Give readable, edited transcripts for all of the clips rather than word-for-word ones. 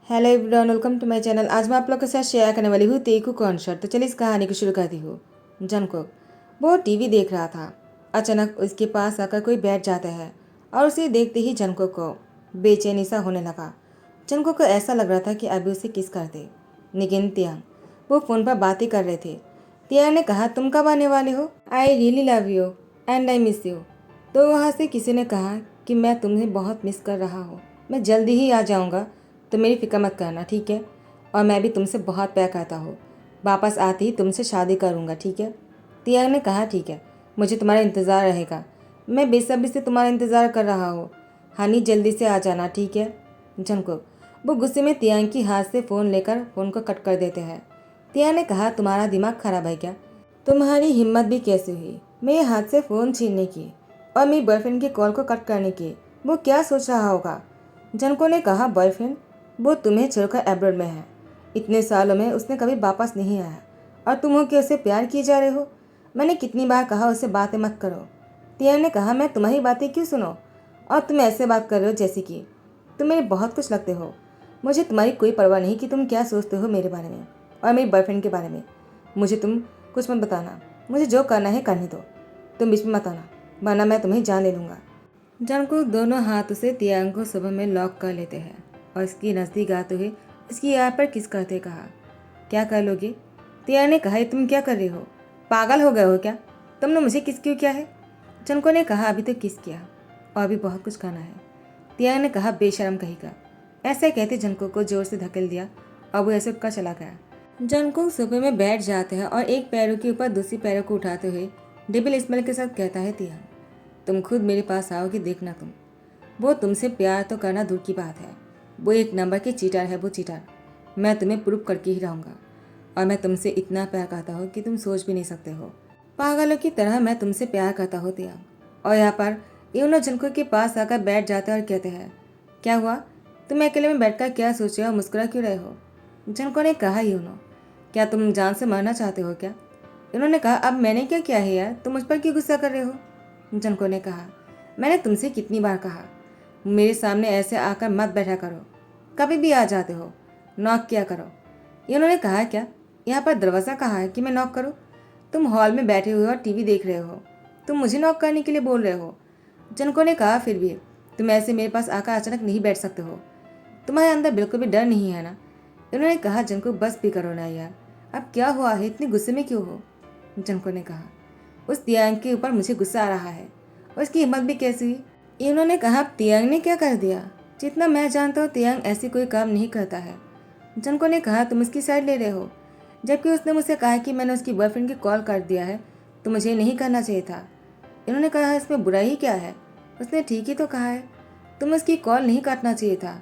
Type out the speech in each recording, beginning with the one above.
Hello everyone, welcome to my channel. आज मैं आप लोग के साथ शेयर करने वाली हूँ तेकू कॉन्सर्ट। तो चलिए इस कहानी को शुरू करती हूँ। जंगकुक वो टीवी देख रहा था। अचानक उसके पास आकर कोई बैठ जाता है और उसे देखते ही जंगकुक को बेचैनी सा होने लगा। जंगकुक को ऐसा लग रहा था कि अभी उसे किस करते, लेकिन तियांग वो फ़ोन पर बातें कर रहे थे। तियांग ने कहा, तुम कब आने वाले हो? I really love you and I miss you. तो वहाँ से किसी ने कहा कि मैं तुम्हें बहुत मिस कर रहा हूँ, मैं जल्दी ही आ जाऊँगा, तो मेरी फिक्र मत करना, ठीक है? और मैं भी तुमसे बहुत प्यार करता हूँ, वापस आते ही तुमसे शादी करूँगा, ठीक है? तियांग ने कहा, ठीक है, मुझे तुम्हारा इंतज़ार रहेगा, मैं बेसब्री से तुम्हारा इंतज़ार कर रहा हूँ। हनी जल्दी से आ जाना, ठीक है? जंगकुक वो गुस्से में तियांग की हाथ से फ़ोन लेकर फ़ोन को कट कर देते हैं। तियांग ने कहा, तुम्हारा दिमाग खराब है क्या? तुम्हारी हिम्मत भी कैसे हुई मेरे हाथ से फ़ोन छीनने की और मेरी बॉयफ्रेंड की कॉल को कट करने की? वो क्या सोच रहा होगा? जनको ने कहा, बॉयफ्रेंड? वो तुम्हें छोड़कर एब्रॉड में है। इतने सालों में उसने कभी वापस नहीं आया और तुम हो कि उसे प्यार किए जा रहे हो? मैंने कितनी बार कहा उसे बातें मत करो। तियांग ने कहा, मैं तुम्हारी बातें क्यों सुनो? और तुम ऐसे बात कर रहे हो जैसे कि तुम मेरे बहुत कुछ लगते हो। मुझे तुम्हारी कोई परवाह नहीं कि तुम क्या सोचते हो मेरे बारे में और मेरी बॉयफ्रेंड के बारे में। मुझे तुम कुछ मत बताना, मुझे जो करना है करने दो, तुम बीच में मत आना, वरना मैं तुम्हें जान ले लूँगा। जंगकुक दोनों हाथों से तियांग को सुबह में लॉक कर लेते हैं और इसकी नज़दीक आते हुए उसकी यार पर किस करते कहा, क्या कर लोगे? तियांग ने कहा, तुम क्या कर रही हो? पागल हो गए हो क्या? तुमने मुझे किस क्यों किया है? जंको ने कहा, अभी तो किस किया और अभी बहुत कुछ करना है। तियांग ने कहा, बेशरम कहेगा। ऐसे कहते जंको को जोर से धकेल दिया और वो ऐसे उठकर चला गया। जंको सोफे में बैठ जाते हैं और एक पैरों के ऊपर दूसरी पैरों को उठाते हुए डेबिल स्मेल के साथ कहता है, तियांग तुम खुद मेरे पास आओगे, देखना तुम। वो तुमसे प्यार तो करना दूर की बात है, वो एक नंबर की चीटर है, वो चीटर। मैं तुम्हें प्रूव करके ही रहूँगा और मैं तुमसे इतना प्यार करता हूँ कि तुम सोच भी नहीं सकते हो। पागलों की तरह मैं तुमसे प्यार करता हूँ तियांग। और यहाँ पर यूनो जंको के पास आकर बैठ जाते हैं और कहते हैं, क्या हुआ? तुम अकेले में बैठकर क्या सोच रहे हो, मुस्कुरा क्यों रहे हो? जंको ने कहा, यूनो क्या तुम जान से मरना चाहते हो क्या? इन्होंने कहा, अब मैंने क्या किया है यार, तुम मुझ पर क्यों गुस्सा कर रहे हो? जंको ने कहा, मैंने तुमसे कितनी बार कहा मेरे सामने ऐसे आकर मत बैठा करो, कभी भी आ जाते हो, नॉक किया करो। इन्होंने कहा, क्या यहाँ पर दरवाज़ा कहाँ है कि मैं नॉक करूँ? तुम हॉल में बैठे हुए और टीवी देख रहे हो, तुम मुझे नॉक करने के लिए बोल रहे हो? जनको ने कहा, फिर भी तुम ऐसे मेरे पास आकर अचानक नहीं बैठ सकते हो, तुम्हारे अंदर बिल्कुल भी डर नहीं है ना? इन्होंने कहा, जनको बस भी करो ना यार, अब क्या हुआ है, इतने गुस्से में क्यों हो? जनको ने कहा, उस तियांग के ऊपर मुझे गुस्सा आ रहा है, उसकी हिम्मत भी कैसी हुई? इन्होंने कहा, तियांग ने क्या कर दिया? जितना मैं जानता हूँ तियांग ऐसी कोई काम नहीं करता है। जनको ने कहा, तुम उसकी साइड ले रहे हो, जबकि उसने मुझसे कहा कि मैंने उसकी बॉयफ्रेंड की कॉल कर दिया है, तो मुझे नहीं करना चाहिए था। इन्होंने कहा, इसमें बुराई ही क्या है? उसने ठीक ही तो कहा है, तुम उसकी कॉल नहीं काटना चाहिए था।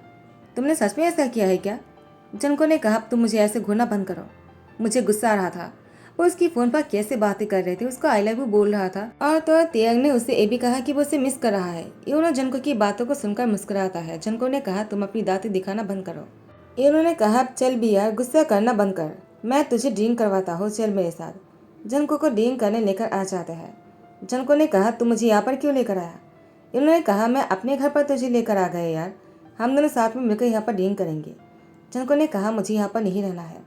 तुमने सच में ऐसा किया है क्या? जनको ने कहा, तुम मुझे ऐसे घूरना बंद करो, मुझे गुस्सा आ रहा था। वो उसकी फ़ोन पर कैसे बातें कर रहे थे, उसको आई लव यू बोल रहा था और तो तियांग ने उससे ये भी कहा कि वो उसे मिस कर रहा है। यूनो जनको की बातों को सुनकर मुस्कुराता है। जनको ने कहा, तुम अपनी दांतें दिखाना बंद करो। इन्होंने कहा, चल भी यार, गुस्सा करना बंद कर, मैं तुझे ड्रिंक करवाता हूँ, चल मेरे साथ। जनको को ड्रिंक करने लेकर आ जाते हैं। जनको ने कहा, तुम मुझे यहाँ पर क्यों लेकर आया? इन्होंने कहा, मैं अपने घर पर तुझे लेकर आ गए यार, हम दोनों साथ में मिलकर यहाँ पर ड्रिंक करेंगे। जनको ने कहा, मुझे यहाँ पर नहीं रहना है,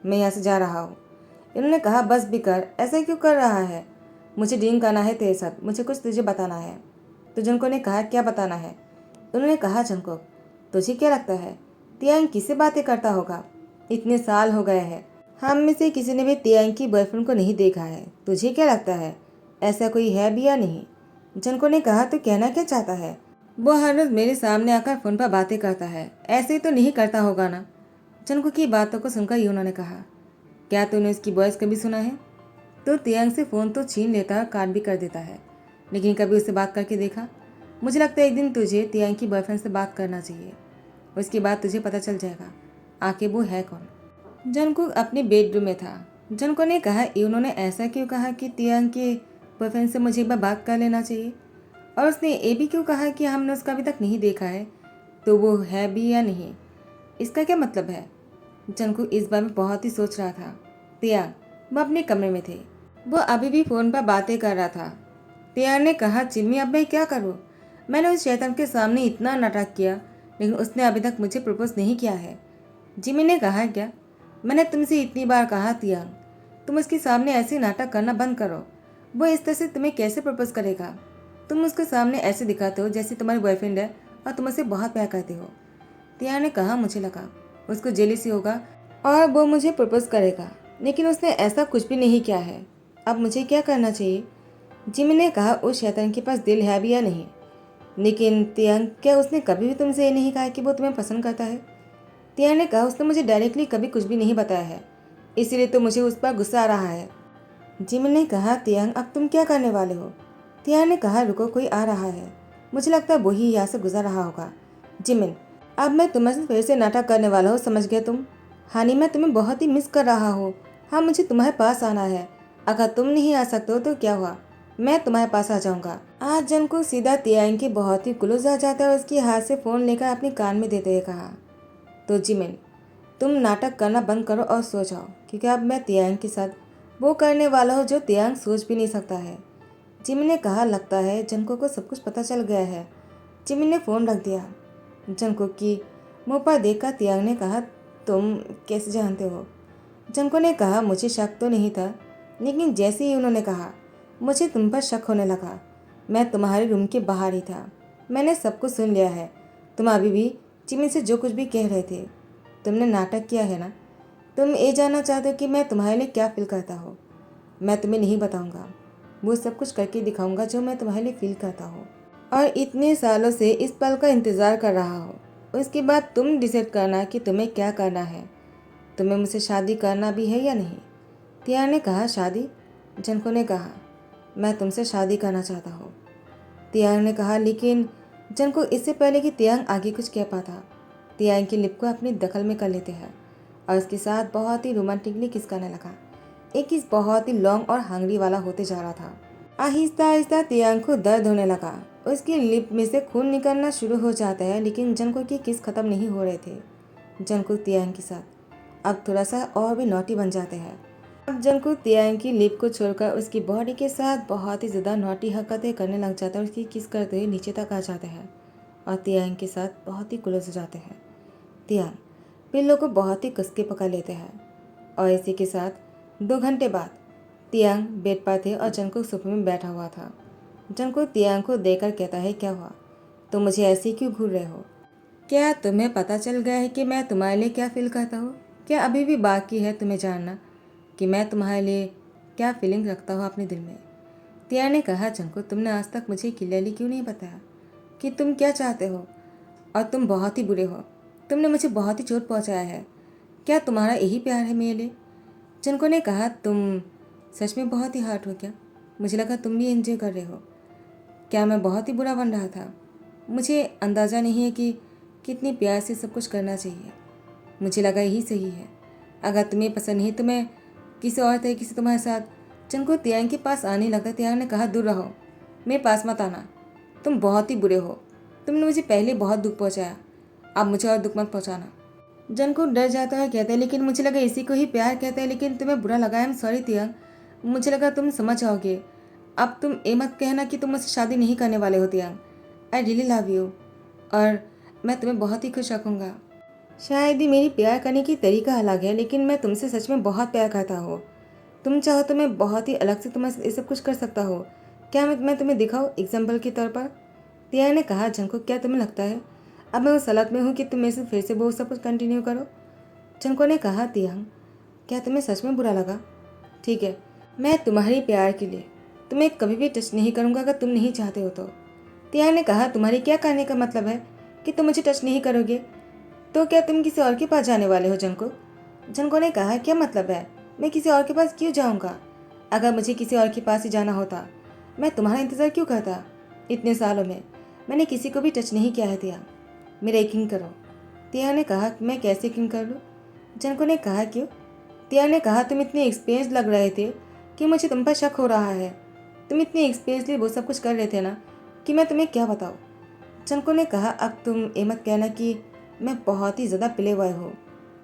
मैं यहाँ से जा रहा हूँ। इन्होंने कहा, बस भी कर, ऐसा क्यों कर रहा है? मुझे ड्रिंक करना है तेरे साथ, मुझे कुछ तुझे बताना है। तो जनको ने कहा, क्या बताना है? उन्होंने कहा, जनको तुझे क्या लगता है तियांग किससे बातें करता होगा? इतने साल हो गए हैं, हम में से किसी ने भी तियांग की बॉयफ्रेंड को नहीं देखा है, तुझे क्या लगता है ऐसा कोई है भी या नहीं? जनको ने कहा, तो कहना क्या चाहता है? वो हर रोज मेरे सामने आकर फोन पर बातें करता है, ऐसे ही तो नहीं करता होगा ना? जनको की बातों को सुनकर यूनो ने कहा, क्या तूने उसकी वॉइस कभी सुना है? तो तियांग से फ़ोन तो छीन लेता है, काट भी कर देता है, लेकिन कभी उससे बात करके देखा? मुझे लगता है एक दिन तुझे तियांग की बॉयफ्रेंड से बात करना चाहिए, उसके बाद तुझे पता चल जाएगा आखिर वो है कौन। जनको अपने बेडरूम में था। जनको ने कहा, उन्होंने ऐसा क्यों कहा कि तियांग के बॉयफ्रेंड से मुझे एक बार बात कर लेना चाहिए? और उसने ये भी क्यों कहा कि हमने उसका अभी तक नहीं देखा है, तो वो है भी या नहीं, इसका क्या मतलब है? जंकू इस बारे में बहुत ही सोच रहा था। तियांग वो अपने कमरे में थे, वो अभी भी फ़ोन पर बातें कर रहा था। तियांग ने कहा, चिन्मी अब मैं क्या करूँ? मैंने उस शैतान के सामने इतना नाटक किया, लेकिन उसने अभी तक मुझे प्रपोज नहीं किया है। जिमी ने कहा, क्या? मैंने तुमसे इतनी बार कहा तियांग, तुम उसके सामने ऐसे नाटक करना बंद करो। वो इस तरह से तुम्हें कैसे प्रपोज करेगा? तुम उसके सामने ऐसे दिखाते हो जैसे तुम्हारी बॉयफ्रेंड है और तुम उसे बहुत प्यार करते हो। तियांग ने कहा, मुझे लगा उसको जेलसी होगा और वो मुझे प्रपोज करेगा, लेकिन उसने ऐसा कुछ भी नहीं किया है। अब मुझे क्या करना चाहिए? जिमी ने कहा, उस शैतान के पास दिल है भी या नहीं? लेकिन तियांग, क्या उसने कभी भी तुमसे ये नहीं कहा कि वो तुम्हें पसंद करता है? तियांग ने कहा, उसने मुझे डायरेक्टली कभी कुछ भी नहीं बताया है, इसीलिए तो मुझे उस पर गुस्सा आ रहा है। जिमी ने कहा, तियांग अब तुम क्या करने वाले हो? तियांग ने कहा, रुको, कोई आ रहा है, मुझे लगता है वही यहाँ से गुजर रहा होगा। जिमिन, अब मैं तुम्हारे फिर से नाटक करने वाला हूँ, समझ गए तुम? हानी, मैं तुम्हें बहुत ही मिस कर रहा हूँ। हाँ, मुझे तुम्हारे पास आना है। अगर तुम नहीं आ सकते हो तो क्या हुआ, मैं तुम्हारे पास आ जाऊंगा। आज जंको सीधा तियांग के बहुत ही क्लोज आ जाता है और उसके हाथ से फ़ोन लेकर अपने कान में देते हुए कहा, तो जिमिन, तुम नाटक करना बंद करो और सो जाओ, क्योंकि अब मैं तियांग के साथ वो करने वाला हूँ जो तियांग सोच भी नहीं सकता है। जिमिन ने कहा, लगता है जंको को सब कुछ पता चल गया है। जिमिन ने फ़ोन रख दिया। जंको की मुँह पर देखकर तियांग ने कहा, तुम कैसे जानते हो? जंको ने कहा, मुझे शक तो नहीं था, लेकिन जैसे ही उन्होंने कहा मुझे तुम पर शक होने लगा। मैं तुम्हारे रूम के बाहर ही था, मैंने सब कुछ सुन लिया है। तुम अभी भी जिमिन से जो कुछ भी कह रहे थे, तुमने नाटक किया है ना? तुम ये जानना चाहते हो कि मैं तुम्हारे लिए क्या फील करता हूँ? मैं तुम्हें नहीं बताऊँगा, वो सब कुछ करके दिखाऊँगा जो मैं तुम्हारे लिए फील करता हूँ और इतने सालों से इस पल का इंतज़ार कर रहा हूँ। उसके बाद तुम डिसाइड करना कि तुम्हें क्या करना है। तुम्हें मुझसे शादी करना भी है या नहीं? तियांग ने कहा, शादी? जंको ने कहा, मैं तुमसे शादी करना चाहता हूँ। तियांग ने कहा, लेकिन जंको इससे पहले कि तियांग आगे कुछ कह पाता, तियांग की लिप को अपनी दखल में कर लेते हैं और उसके साथ बहुत ही रोमांटिकली किस करने लगा। एक किस बहुत ही लॉन्ग और हंगरी वाला होते जा रहा था। आहिस्ता आहिस्ता तियांग को दर्द होने लगा। उसकी लिप में से खून निकलना शुरू हो जाता है, लेकिन जंको की किस खत्म नहीं हो रहे थे। जंको तियांग के साथ अब थोड़ा सा और भी नॉटी बन जाते हैं। अब जंको तियांग की लिप को छोड़कर उसकी बॉडी के साथ बहुत ही ज़्यादा नॉटी हरकतें करने लग जाता है और उसकी किस करते हुए नीचे तक आ जाते हैं और तियांग के साथ बहुत ही क्लोज हो जाते हैं। तियांग पिल्लों को बहुत ही कस के पकड़ लेते हैं और इसी के साथ 2 घंटे बाद तियांग बेड पर थे और जंको सोफे में बैठा हुआ था। जंको तियांग को देखकर कहता है, क्या हुआ, तुम मुझे ऐसे ही क्यों घूर रहे हो? क्या तुम्हें पता चल गया है कि मैं तुम्हारे लिए क्या फील करता हूँ? क्या अभी भी बाकी है तुम्हें जानना कि मैं तुम्हारे लिए क्या फीलिंग रखता हूँ अपने दिल में? तियांग ने कहा, जंको, तुमने आज तक मुझे क्लियरली क्यों नहीं बताया कि तुम क्या चाहते हो? और तुम बहुत ही बुरे हो, तुमने मुझे बहुत ही चोट पहुँचाया है। क्या तुम्हारा यही प्यार है मेरे लिए? जंको ने कहा, तुम सच में बहुत ही हार्ट हो क्या? मुझे लगा तुम भी एंजॉय कर रहे हो। क्या मैं बहुत ही बुरा बन रहा था? मुझे अंदाज़ा नहीं है कि कितनी प्यार से सब कुछ करना चाहिए। मुझे लगा यही सही है। अगर तुम्हें पसंद नहीं तो मैं किसी और तरीके से तुम्हारे साथ। जंको तियांग के पास आने लगा। तियांग ने कहा, दूर रहो, मेरे पास मत आना, तुम बहुत ही बुरे हो, तुमने मुझे पहले बहुत दुख पहुंचाया, अब मुझे और दुख मत पहुंचाना। जंको डर जाता है, कहते हैं, लेकिन मुझे लगा इसी को ही प्यार कहते हैं, लेकिन तुम्हें बुरा लगा। आई एम सॉरी तियांग, मुझे लगा तुम समझ जाओगे। अब तुम ये मत कहना कि तुम मुझसे शादी नहीं करने वाले हो तियांग। आई रियली लव यू और मैं तुम्हें बहुत ही खुश रखूँगा। शायद ही मेरी प्यार करने की तरीका अलग है, लेकिन मैं तुमसे सच में बहुत प्यार करता हूँ। तुम चाहो तो मैं बहुत ही अलग से तुम्हें ये सब कुछ कर सकता हूँ। क्या मैं तुम्हें दिखाऊँ एग्जाम्पल के तौर पर? तियांग ने कहा, जंको, क्या तुम्हें लगता है अब मैं उस हालत में हूँ कि तुम मेरे से फिर से वो सब कुछ कंटिन्यू करो? जंको ने कहा, तियांग, क्या तुम्हें सच में बुरा लगा? ठीक है, मैं तुम्हारे प्यार के लिए तुम्हें कभी भी टच नहीं करूँगा अगर तुम नहीं चाहते हो तो। तियांग ने कहा, तुम्हारी क्या कहने का मतलब है कि तुम मुझे टच नहीं करोगे? तो क्या तुम किसी और के पास जाने वाले हो जंको? जंको ने कहा, क्या मतलब है, मैं किसी और के पास क्यों जाऊँगा? अगर मुझे किसी और के पास ही जाना होता, मैं तुम्हारा इंतज़ार क्यों करता? इतने सालों में मैंने किसी को भी टच नहीं किया है तियांग, मेरा यकीन करो। तियांग ने कहा, मैं कैसे यकीन कर लूँ? जंको ने कहा, क्यों? तियांग ने कहा, तुम इतने एक्सपीरियंस लग रहे थे कि मुझे तुम पर शक हो रहा है। तुम इतने एक्सपीरियंसली वो सब कुछ कर रहे थे ना कि मैं तुम्हें क्या बताऊँ। जंको ने कहा, अब तुम ये मत कहना कि मैं बहुत ही ज़्यादा पिले हुआ हूँ।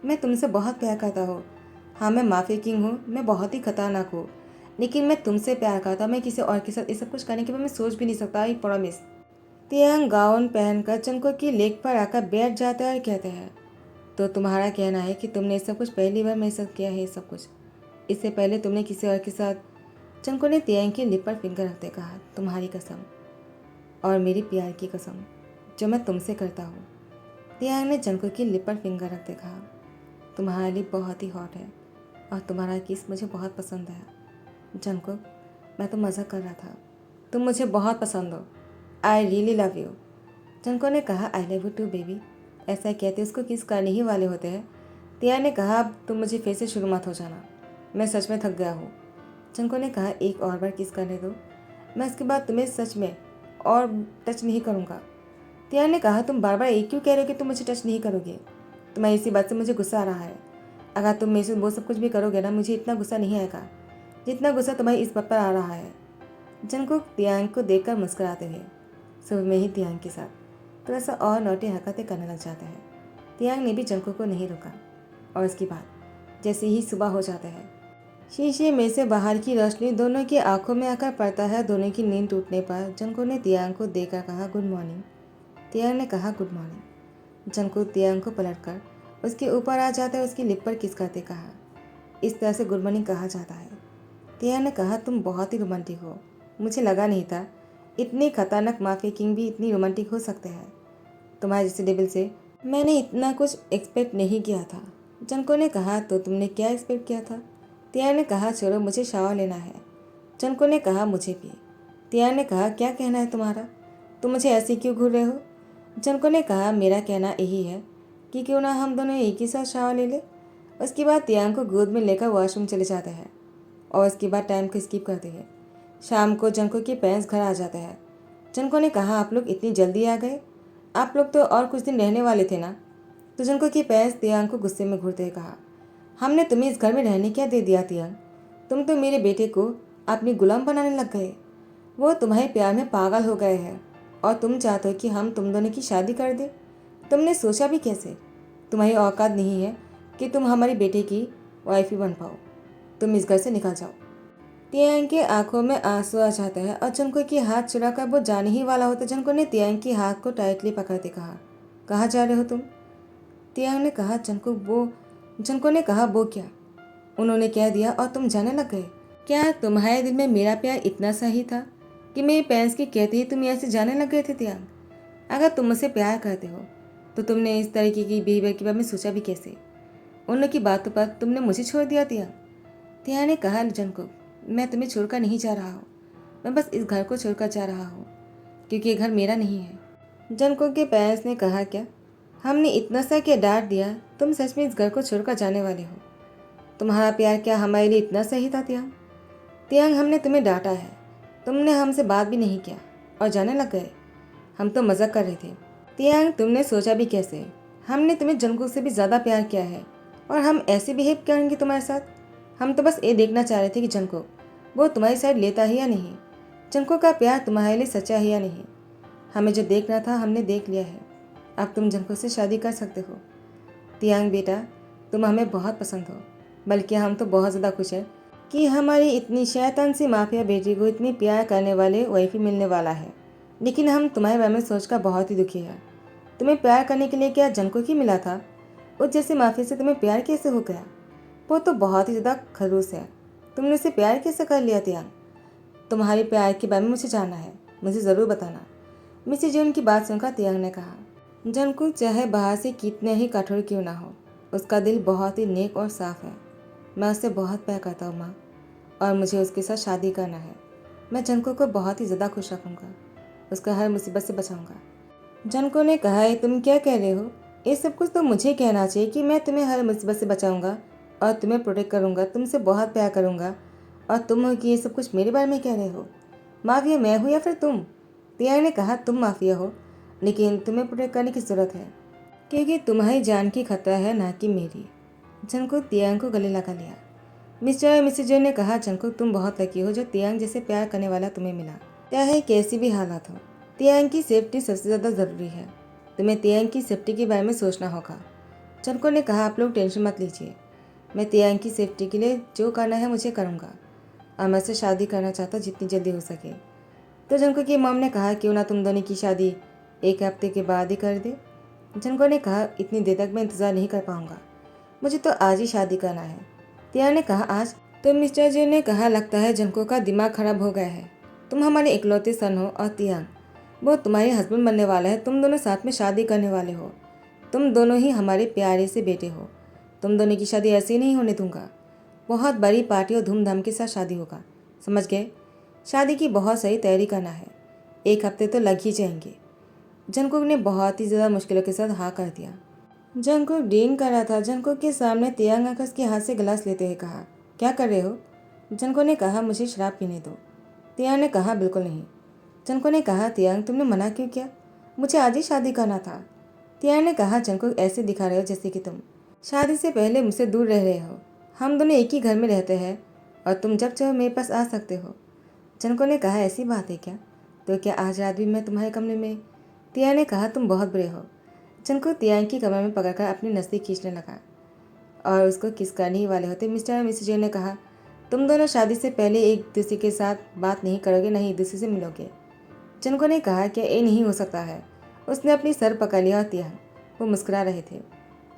मैं तुमसे बहुत प्यार करता हूँ। हाँ, मैं माफ़ी किंग हूँ, मैं बहुत ही खतरनाक हूँ, लेकिन मैं तुमसे प्यार करता हूँ। मैं किसी और के साथ ये सब कुछ करने के बाद मैं सोच भी नहीं सकता, आई प्रॉमिस। तियांग गाउन पहनकर जंको की लेग पर आकर बैठ जाता है और कहते हैं, तो तुम्हारा कहना है कि तुमने सब कुछ पहली बार मेरे साथ किया है। ये सब कुछ इससे पहले तुमने किसी और के साथ। चंको ने तियांग की लिप पर फिंगर रखते कहा, तुम्हारी कसम और मेरी प्यार की कसम जो मैं तुमसे करता हूँ। तियांग ने चंको की लिप पर फिंगर रखते कहा, तुम्हारा लिप बहुत ही हॉट है और तुम्हारा किस मुझे बहुत पसंद है। चंको, मैं तो मज़ा कर रहा था, तुम मुझे बहुत पसंद हो। I really love you. चंको ने कहा, I love you too baby. ऐसा कहते उसको किस करने ही वाले होते हैं। तियांग ने कहा, अब तुम मुझे फिर से शुरू मत हो जाना, मैं सच में थक गया हूँ। चंको ने कहा, एक और बार किस करने दो, मैं इसके बाद तुम्हें सच में और टच नहीं करूँगा। तियांग ने कहा, तुम बार बार एक क्यों कह रहे हो कि तुम मुझे टच नहीं करोगे। तुम्हारी इसी बात से मुझे गुस्सा आ रहा है। अगर तुम मेरे से वो सब कुछ भी करोगे ना, मुझे इतना गुस्सा नहीं आएगा जितना गुस्सा तुम्हारी इस बात पर आ रहा है। जंगकुक तियांग को देखकर मुस्कुराते हुए सुबह में ही तियांग के साथ थोड़ा सा और नौटी हरकतें करने लग जाता है। तियांग ने भी जंगकुक को नहीं रोका और उसके बाद जैसे ही सुबह हो जाता है, शीशे में से बाहर की रोशनी दोनों की आंखों में आकर पड़ता है। दोनों की नींद टूटने पर जंगकुक ने तियांग को देखकर कहा, गुड मॉर्निंग। तियांग ने कहा, गुड मॉर्निंग। जंगकुक तियांग को पलटकर उसके ऊपर आ जाता है, उसकी लिप पर किस करते कहा, इस तरह से गुड मॉर्निंग कहा जाता है। तियांग ने कहा, तुम बहुत ही रोमांटिक हो, मुझे लगा नहीं था इतने खतरनाक माफिया किंग भी इतनी रोमांटिक हो सकते हैं। तुम्हारे जैसे लेवल से मैंने इतना कुछ एक्सपेक्ट नहीं किया था। जंको ने कहा, तो तुमने क्या एक्सपेक्ट किया था। तियांग ने कहा, चलो मुझे शावर लेना है। जंको ने कहा, मुझे भी। तियांग ने कहा, क्या कहना है तुम्हारा, तुम मुझे ऐसे क्यों घूर रहे हो। जंको ने कहा, मेरा कहना यही है कि क्यों ना हम दोनों एक ही साथ शावर ले ले। उसके बाद तियांग को गोद में लेकर वॉशरूम चले जाते हैं और उसके बाद टाइम को स्किप करते हैं। शाम को जंको के पेरेंट्स घर आ जाते हैं। जंको ने कहा, आप लोग इतनी जल्दी आ गए, आप लोग तो और कुछ दिन रहने वाले थे ना। तो जंको के पेरेंट्स तियांग को गुस्से में घूरते हुए कहा, हमने तुम्हें इस घर में रहने क्या दे दिया तियांग, तुम तो मेरे बेटे को अपनी गुलाम बनाने लग गए। वो तुम्हारे प्यार में पागल हो गए हैं और तुम चाहते हो कि हम तुम दोनों की शादी कर दें। तुमने सोचा भी कैसे, तुम्हारी औकात नहीं है कि तुम हमारे बेटे की वाइफ बन पाओ। तुम इस घर से निकल जाओ। तियांग की आंखों में आंसू आ जाते हैं और जंको की हाथ चुराकर वो जाने ही वाला होता। जंको ने तियांग की हाथ को टाइटली पकड़ते कहा, कहाँ जा रहे हो तुम। तियांग ने कहा, जंको ने कहा, वो क्या, उन्होंने कह दिया और तुम जाने लग गए। क्या तुम्हारे दिल में मेरा प्यार इतना सही था कि मेरे पेरेंट्स की कहते ही तुम ऐसे जाने लग गए थे। तियांग, अगर तुम मुझसे प्यार करते हो तो तुमने इस तरीके की बिहेवियर के बारे में सोचा भी कैसे। उन लोग की बातों पर तुमने मुझे छोड़ दिया। तियांग ने कहा, जंको, मैं तुम्हें छोड़कर नहीं जा रहा हूँ, मैं बस इस घर को छोड़कर जा रहा हूँ क्योंकि ये घर मेरा नहीं है। जंको के पेरेंट्स ने कहा, क्या हमने इतना सा क्या डांट दिया, तुम सच में इस घर को छोड़कर जाने वाले हो। तुम्हारा प्यार क्या हमारे लिए इतना सही था तियांग। तियांग, हमने तुम्हें डांटा है, तुमने हमसे बात भी नहीं किया और जाने लग गए। हम तो मजाक कर रहे थे। तियांग, तुमने सोचा भी कैसे, हमने तुम्हें जंको से भी ज़्यादा प्यार किया है और हम ऐसे बिहेव करेंगे तुम्हारे साथ। हम तो बस ये देखना चाह रहे थे कि जंको वो तुम्हारी साइड लेता है या नहीं, जंको का प्यार तुम्हारे लिए सच्चा है या नहीं। हमें जो देखना था हमने देख लिया है, अब तुम जंको से शादी कर सकते हो। तियांग बेटा, तुम हमें बहुत पसंद हो, बल्कि हम तो बहुत ज़्यादा खुश हैं कि हमारी इतनी शैतान सी माफिया बेटी को इतनी प्यार करने वाले वाइफ मिलने वाला है। लेकिन हम तुम्हारे बारे में सोचकर बहुत ही दुखी है। तुम्हें प्यार करने के लिए क्या जंको ही मिला था, उस जैसे माफिया से तुम्हें प्यार कैसे हो गया। वो तो बहुत ही ज़्यादा खड़ूस है, तुमने उसे प्यार कैसे कर लिया। तियांग, तुम्हारे प्यार के बारे में मुझे जानना है, मुझे ज़रूर बताना। मिसी जून की बात सुनकर तियांग ने कहा, जंको चाहे बाहर से कितने ही कठोर क्यों ना हो, उसका दिल बहुत ही नेक और साफ है। मैं उससे बहुत प्यार करता हूँ माँ, और मुझे उसके साथ शादी करना है। मैं जंको को बहुत ही ज़्यादा खुश रखूँगा, उसका हर मुसीबत से बचाऊँगा। जंको ने कहा, ये तुम क्या कह रहे हो, ये सब कुछ तो मुझे कहना चाहिए कि मैं तुम्हें हर मुसीबत से बचाऊँगा और तुम्हें प्रोटेक्ट करूँगा, तुमसे बहुत प्यार करूँगा, और तुम हो कि ये सब कुछ मेरे बारे में कह रहे हो। माफिया मैं हूँ या फिर तुम। तियांग ने कहा, तुम माफिया हो, लेकिन तुम्हें प्रोटेक्ट करने की ज़रूरत है क्योंकि तुम्हारी जान की खतरा है, ना कि मेरी। जंको तियांग को गले लगा लिया। मिस्टर और मिसेज जो ने कहा, जंको तुम बहुत लकी हो जो तियांग जैसे प्यार करने वाला तुम्हें मिला, चाहे कैसी भी हालत हो। तियांग की सेफ्टी सबसे ज़्यादा ज़रूरी है, तुम्हें तियांग की सेफ्टी के बारे में सोचना होगा। जंको ने कहा, आप लोग टेंशन मत लीजिए, मैं तियांग की सेफ्टी के लिए जो करना है मुझे करूँगा, और मैं उससे शादी करना चाहता हूँ जितनी जल्दी हो सके। तो जंको की मॉम ने कहा, क्यों ना तुम दोनों की शादी एक हफ्ते के बाद ही कर दे। जनको ने कहा, इतनी देर तक मैं इंतज़ार नहीं कर पाऊंगा, मुझे तो आज ही शादी करना है। तियांग ने कहा, आज? तो मिस्टर जे ने कहा, लगता है जनको का दिमाग खराब हो गया है। तुम हमारे इकलौते सन हो और तियांग, वो तुम्हारे हस्बैंड बनने वाला है। तुम दोनों साथ में शादी करने वाले हो। तुम दोनों ही हमारे प्यारे से बेटे हो। तुम दोनों की शादी ऐसे ही नहीं होने दूंगा। बहुत बड़ी पार्टी और धूमधाम के साथ शादी होगा, समझ गए? शादी की बहुत सही तैयारी करना है, 1 हफ्ते तो लग ही जाएंगे। जंगकुक ने बहुत ही ज़्यादा मुश्किलों के साथ हाँ कर दिया। जंगकुक ड्रिंक कर रहा था। जंगकुक के सामने तियांग आकर उसके हाथ से गिलास लेते हुए कहा, क्या कर रहे हो? जंगकुक ने कहा, मुझे शराब पीने दो। तियांग ने कहा, बिल्कुल नहीं। जंगकुक ने कहा, तियांग तुमने मना क्यों किया? मुझे आज ही शादी करना था। तियांग ने कहा, जंगकुक ऐसे दिखा रहे हो जैसे कि तुम शादी से पहले मुझसे दूर रह रहे हो। हम दोनों एक ही घर में रहते हैं और तुम जब चाहो मेरे पास आ सकते हो। जंगकुक ने कहा, ऐसी बात है क्या? तो क्या आज रात भी मैं तुम्हारे कमरे में? तियांग ने कहा, तुम बहुत बुरे हो। जंगकुक तियांग की कमर में पकड़कर अपनी नज़दीक खींचने लगा और उसको किस करने ही वाले होते। मिस्टर और मिसेस जे ने कहा, तुम दोनों शादी से पहले एक दूसरे के साथ बात नहीं करोगे, नहीं एक दूसरे से मिलोगे। जंगकुक ने कहा, क्या ये नहीं हो सकता है? उसने अपनी सर पकड़ लिया और तियांग वो मुस्कुरा रहे थे।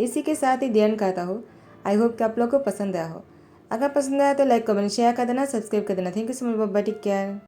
इसी के साथ ही ध्यान करता हूँ। आई होप कि आप लोग को पसंद आया हो। अगर पसंद आया तो लाइक कमेंट शेयर कर देना, सब्सक्राइब कर देना। Thank you so much, bye, take care.